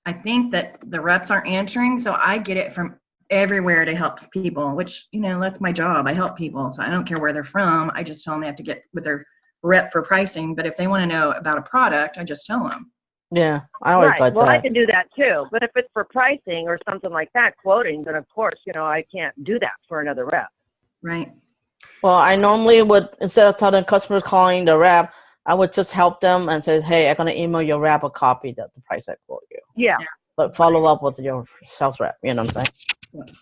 I think that the reps aren't answering, so I get it from everywhere to help people, which, you know, that's my job. I help people, so I don't care where they're from. I just tell them they have to get with their rep for pricing. But if they want to know about a product, I just tell them. Yeah, I always got well, that. I can do that too. But if it's for pricing or something like that, quoting, then of course, you know, I can't do that for another rep. Right. Well, I normally would, instead of telling customers calling the rep, I would just help them and say, hey, I'm going to email your rep a copy of the price I quote you. Yeah. But follow up with your sales rep, you know what I'm saying?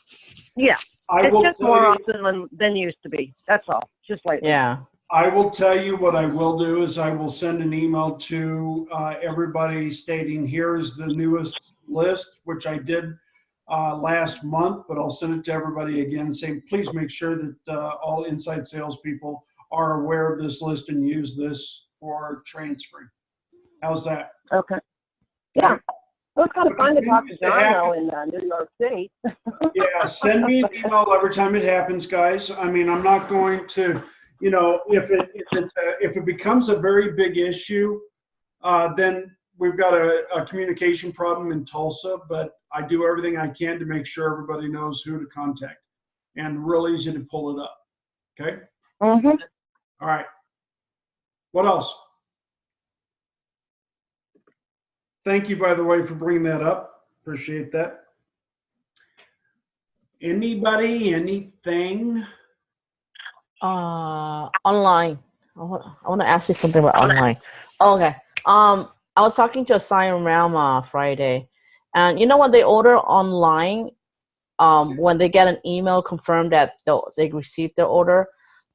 Yeah. I It's will just tell more you- often than used to be. That's all. Just like Yeah. I will tell you what I will do is I will send an email to everybody stating here's the newest list, which I did last month, but I'll send it to everybody again saying, please make sure that all inside salespeople are aware of this list and use this for transferring. How's that? Okay. Yeah. Well, it's kind of fun to talk to John, though, in New York City. Yeah, send me an email every time it happens, guys. I mean, I'm not going to, you know, if it becomes a very big issue, then we've got a communication problem in Tulsa. But I do everything I can to make sure everybody knows who to contact, and real easy to pull it up. Okay. Mm-hmm. All right. What else? Thank you, by the way, for bringing that up. Appreciate that. Anybody, anything? Online. I want to ask you something about online. Okay. I was talking to a Sign Realm Friday, and you know when they order online, when they get an email confirmed that they received their order,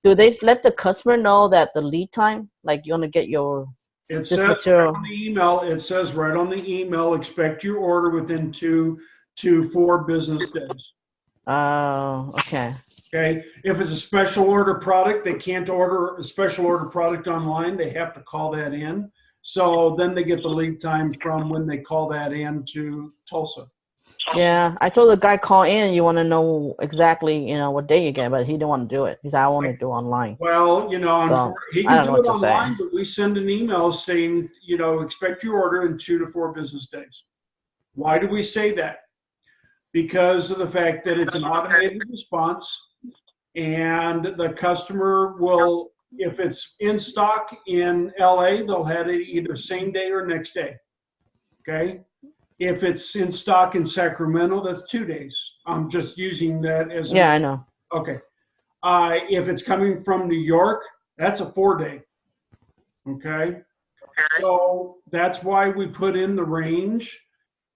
do they let the customer know that the lead time, like you're gonna get your It says right on the email. It says right on the email. Expect your order within 2 to 4 business days. Oh, okay. Okay. If it's a special order product, they can't order a special order product online. They have to call that in. So then they get the lead time from when they call that in to Tulsa. Yeah, I told the guy call in. You want to know exactly, you know, what day you get, but he didn't want to do it. He said, "I want to do online." Well, you know, So, he I can don't know do it what to say. online, but we send an email saying, you know, expect your order in 2 to 4 business days. Why do we say that? Because of the fact that it's an automated response, and the customer will, if it's in stock in LA, they'll have it either same day or next day. Okay. If it's in stock in Sacramento, that's 2 days. I'm just using that as Yeah, I know. Okay. If it's coming from New York, that's a 4-day. Okay. So that's why we put in the range.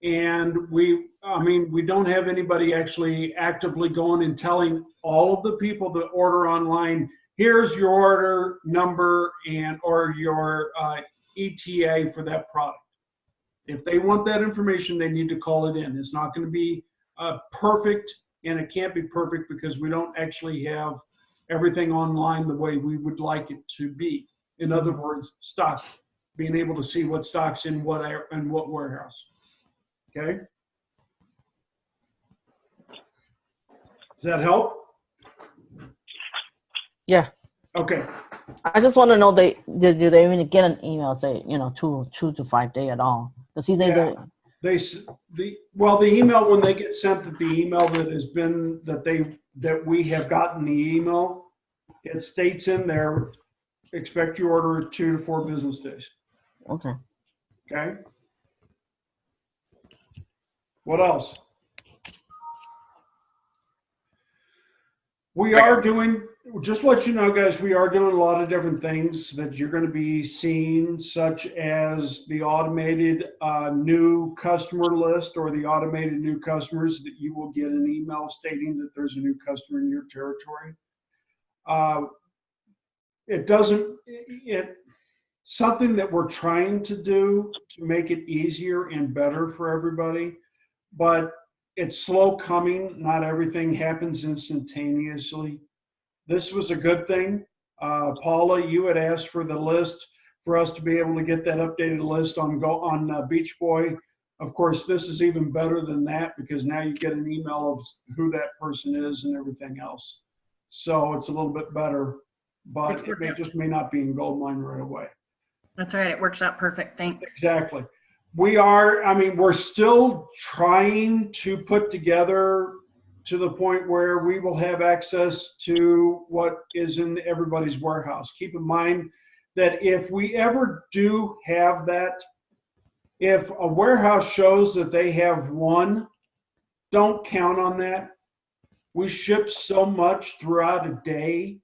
And we don't have anybody actually actively going and telling all of the people that order online, here's your order number or your ETA for that product. If they want that information, they need to call it in. It's not going to be perfect, and it can't be perfect because we don't actually have everything online the way we would like it to be. In other words, stock, being able to see what stock's in what warehouse. Okay? Does that help? Yeah. Okay. I just want to know do they even get an email say 2 to 5 day at all? Because he's Yeah. either The email, when they get sent, the email that has been that we have gotten the email, it states in there, expect your order 2 to 4 business days. okay. Okay. What else? We are doing, just to let you know, guys, we are doing a lot of different things that you're going to be seeing, such as the automated new customer list, or the automated new customers that you will get an email stating that there's a new customer in your territory. Something that we're trying to do to make it easier and better for everybody, but it's slow coming. Not everything happens instantaneously. This was a good thing. Paula, you had asked for the list for us to be able to get that updated list on Beach Boy. Of course, this is even better than that, because now you get an email of who that person is and everything else. So it's a little bit better, but it just may not be in Goldmine right away. That's right. It works out perfect. Thanks. Exactly. We're still trying to put together to the point where we will have access to what is in everybody's warehouse. Keep in mind that if we ever do have that, if a warehouse shows that they have one, don't count on that. We ship so much throughout a day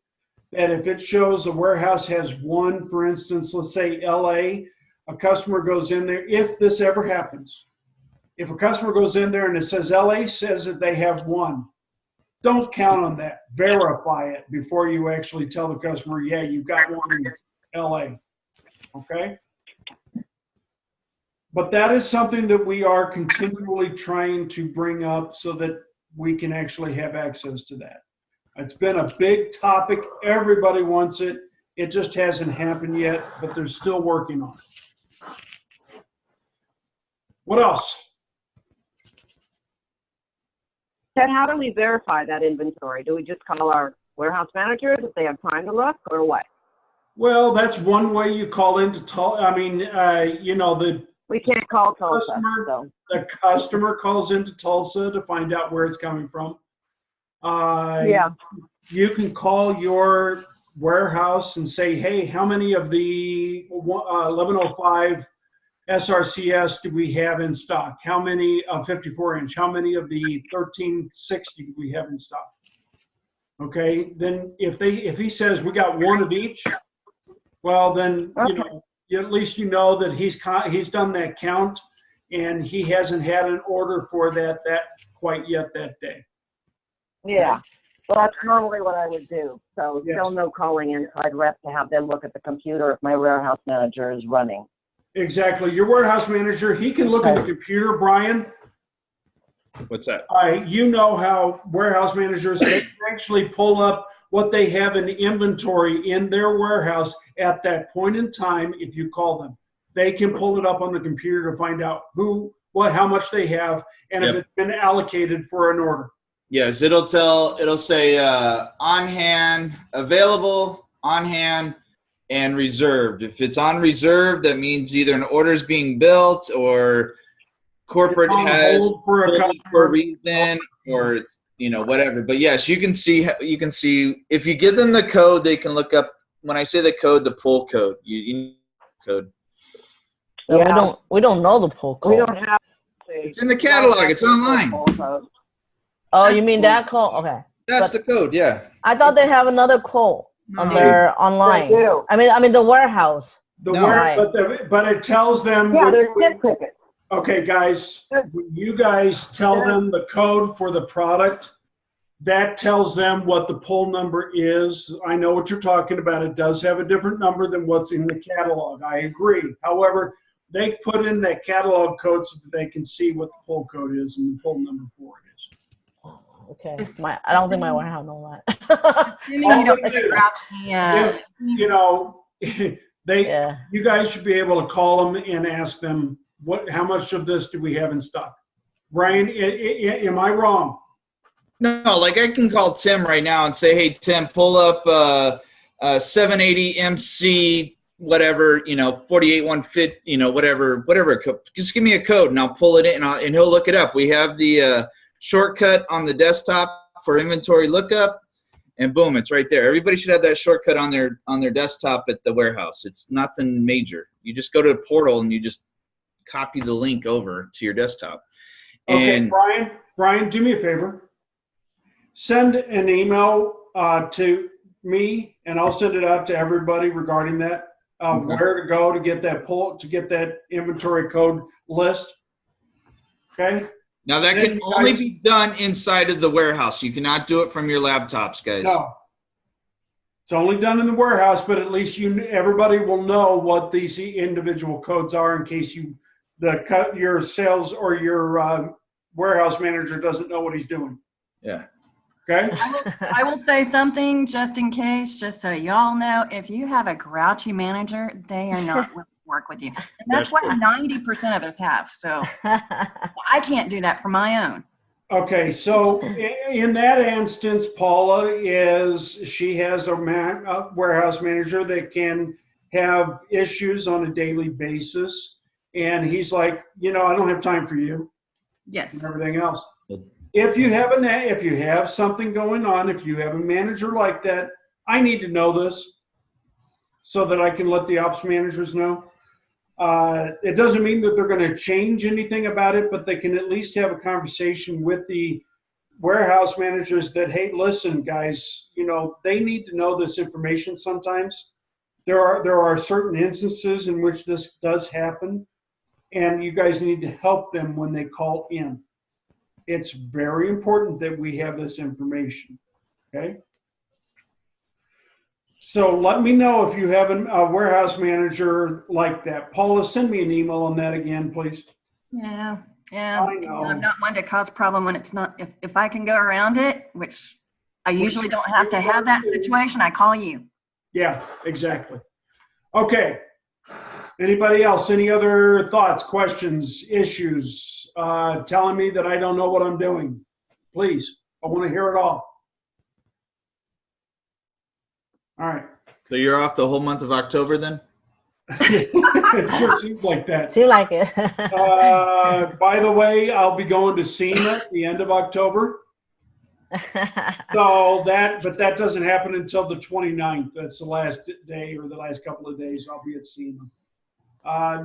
that if it shows a warehouse has one, for instance, let's say LA, a customer goes in there, if this ever happens, if a customer goes in there and it says LA says that they have one, don't count on that. Verify it before you actually tell the customer, yeah, you've got one in LA. Okay? But that is something that we are continually trying to bring up so that we can actually have access to that. It's been a big topic. Everybody wants it. It just hasn't happened yet, but they're still working on it. What else? Ted, how do we verify that inventory? Do we just call our warehouse managers if they have time to look, or what? Well, that's one way you call into we can't call Tulsa. The customer calls into Tulsa to find out where it's coming from. Yeah. You can call your warehouse and say, hey, how many of the 1105 SRCS do we have in stock? How many of 54 inch? How many of the 1360 do we have in stock? Okay, then if he says we got one of each, well then at least you know that he's done that count, and he hasn't had an order for that quite yet that day. Yeah. Well, that's normally what I would do. So still no calling inside rep to have them look at the computer if my warehouse manager is running. Exactly. Your warehouse manager, he can look at the computer, Brian. What's that? You know how warehouse managers they actually pull up what they have in inventory in their warehouse at that point in time. If you call them, they can pull it up on the computer to find out how much they have, and if it's been allocated for an order. Yes, it'll say on hand, available, on hand, and reserved. If it's on reserve, that means either an order is being built, or corporate has for a reason, or it's whatever. But yes, you can see if you give them the code, they can look up. When I say the code, the pull code. You code. Yeah. We don't know the pull code. We don't have. It's in the catalog. It's online. Oh, you mean that code? Okay. That's the code. Yeah. I thought they have another code on their online. They do. I mean the warehouse. But it tells them. Yeah, there's tickets. Okay, guys, when you guys tell them the code for the product, that tells them what the pull number is. I know what you're talking about. It does have a different number than what's in the catalog. I agree. However, they put in that catalog code so that they can see what the pull code is and the pull number for it is. Okay. I don't think my warehouse knows that. You guys should be able to call them and ask them, how much of this do we have in stock? Brian, am I wrong? No, like I can call Tim right now and say, hey, Tim, pull up 780 MC, whatever, 48150, whatever just give me a code and I'll pull it in and he'll look it up. We have the shortcut on the desktop for inventory lookup, and boom, it's right there. Everybody should have that shortcut on their desktop at the warehouse. It's nothing major. You just go to the portal and you just copy the link over to your desktop. Okay, And Brian, do me a favor. Send an email to me, and I'll send it out to everybody regarding that. Okay. Where to go to get that inventory code list. Okay. now that Then can you only guys- be done inside of the warehouse. You cannot do it from your laptops, guys. No. It's only done in the warehouse, but at least everybody will know what these individual codes are in case your sales or your warehouse manager doesn't know what he's doing. Yeah. Okay. I will say something just in case, just so y'all know, if you have a grouchy manager, they are not willing to work with you. And that's what 90% of us have. So I can't do that for my own. Okay, so in that instance, Paula she has a warehouse manager that can have issues on a daily basis, and he's like, I don't have time for you. Yes. And everything else. If you have something going on, if you have a manager like that, I need to know this so that I can let the ops managers know. It doesn't mean that they're going to change anything about it, but they can at least have a conversation with the warehouse managers that, hey, listen, guys, they need to know this information sometimes. There are certain instances in which this does happen, and you guys need to help them when they call in. It's very important that we have this information, okay? So let me know if you have a warehouse manager like that. Paula, send me an email on that again, please. Yeah. I know. I'm not one to cause problem when it's not, if I can go around it, which I usually don't have to have that situation, I call you. Yeah, exactly. Okay. Anybody else? Any other thoughts, questions, issues, telling me that I don't know what I'm doing? Please, I want to hear it all. All right. So you're off the whole month of October then? It sure seems like that. Seem like it. By the way, I'll be going to SEMA at the end of October. But that doesn't happen until the 29th. That's the last day or the last couple of days I'll be at SEMA.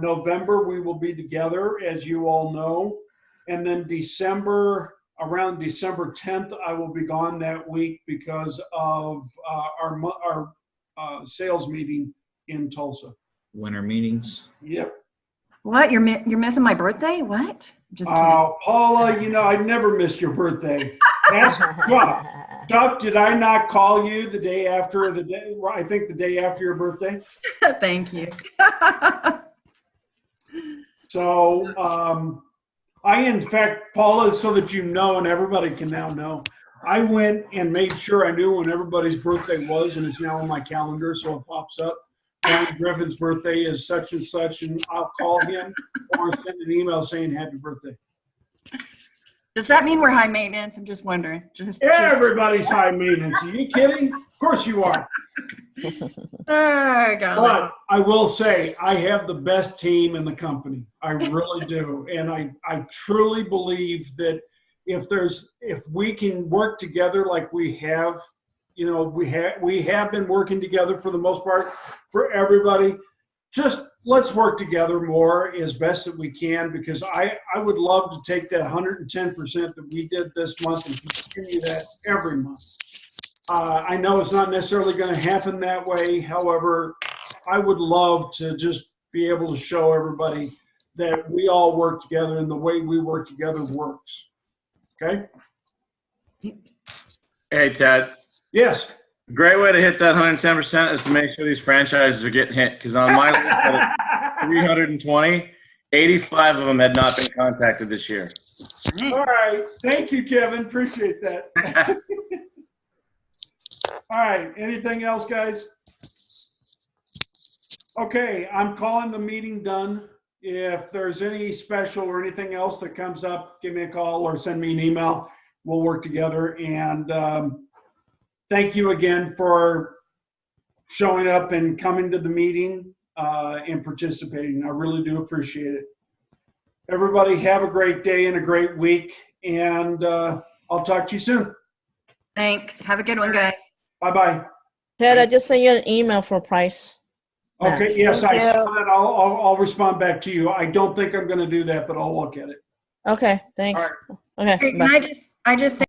November, we will be together, as you all know. And then around December 10th, I will be gone that week because of our sales meeting in Tulsa. Winter meetings. Yep. What? You're missing my birthday? What? Just kidding. Paula, I never missed your birthday. Ask Chuck. Chuck, did I not call you the day after I think the day after your birthday? Thank you. So, in fact, Paula, so that you know, and everybody can now know, I went and made sure I knew when everybody's birthday was, and it's now on my calendar, so it pops up. Brian Griffin's birthday is such and such, and I'll call him or send an email saying happy birthday. Does that mean we're high maintenance? I'm just wondering. Everybody's high maintenance. Are you kidding? Of course you are. Oh, God. But I will say I have the best team in the company. I really do. And I truly believe that if we can work together like we have, we have been working together for the most part for everybody. Just let's work together more as best that we can, because I would love to take that 110% that we did this month and continue that every month. I know it's not necessarily going to happen that way. However, I would love to just be able to show everybody that we all work together and the way we work together works. Okay? Hey, Ted. Yes. Great way to hit that 110% is to make sure these franchises are getting hit. Because on my list of 320, 85 of them had not been contacted this year. All right. Thank you, Kevin. Appreciate that. All right. Anything else, guys? Okay. I'm calling the meeting done. If there's any special or anything else that comes up, give me a call or send me an email. We'll work together. And thank you again for showing up and coming to the meeting and participating. I really do appreciate it. Everybody have a great day and a great week, and I'll talk to you soon. Thanks. Have a good one, guys. Bye-bye. Ted, I just sent you an email for price. Okay, match. yes, I Thank saw you. that. I'll respond back to you. I don't think I'm going to do that, but I'll look at it. Okay, thanks. All right. Okay, Hey, bye. can I just say